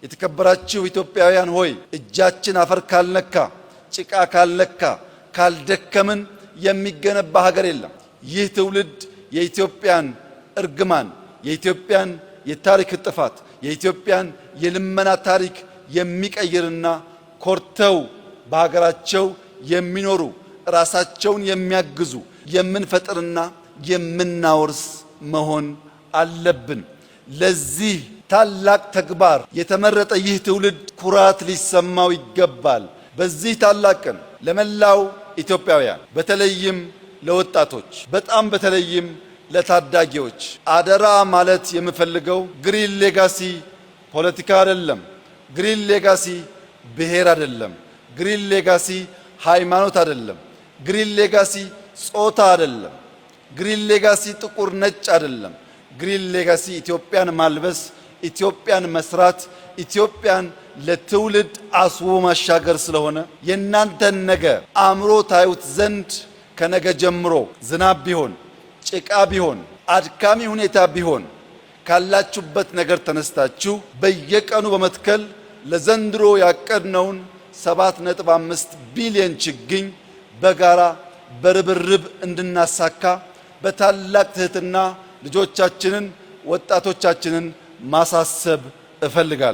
የተከበራችሁ ኢትዮጵያውያን ሆይ እጃችን አፈር ካልነካ ጭቃ ካልነካ ካልደከምን የሚገነባ ሀገር የለም። ይህ ትውልድ የኢትዮጵያን እርግማን የኢትዮጵያን የታሪክ ጥፋት የኢትዮጵያን የልመና ታሪክ የሚቀይርና ኮርተው በሀገራቸው የሚኖሩ ራሳቸውን የሚያግዙ የምንፈጥርና የምናወርስ መሆን አለብን። ለዚህ ታላቅ ተግባር የተመረጠ ይህ ትውልድ ኩራት ሊሰማው ይገባል። በዚህ ታላቅ ቀን ለመላው ኢትዮጵያውያን በተለይም ለወጣቶች በጣም በተለይም ለታዳጊዎች አደራ ማለት የምፈልገው ግሪን ሌጋሲ ፖለቲካ አይደለም። ግሪን ሌጋሲ ብሔር አይደለም። ግሪን ሌጋሲ ሃይማኖት አይደለም። ግሪን ሌጋሲ ጾታ አይደለም። ግሪን ሌጋሲ ጥቁር ነጭ አይደለም። ግሪን ሌጋሲ ኢትዮጵያን ማልበስ፣ ኢትዮጵያን መስራት፣ ኢትዮጵያን ለትውልድ አስቦ ማሻገር ስለሆነ የናንተን ነገ አምሮ ታዩት ዘንድ ከነገ ጀምሮ ዝናብ ቢሆን ጭቃ ቢሆን አድካሚ ሁኔታ ቢሆን ካላችሁበት ነገር ተነስታችሁ በየቀኑ በመትከል ለዘንድሮ ያቀድነውን 7.5 ቢሊዮን ችግኝ በጋራ በርብርብ እንድናሳካ በታላቅ ትህትና ልጆቻችንን ወጣቶቻችንን ማሳሰብ እፈልጋለሁ።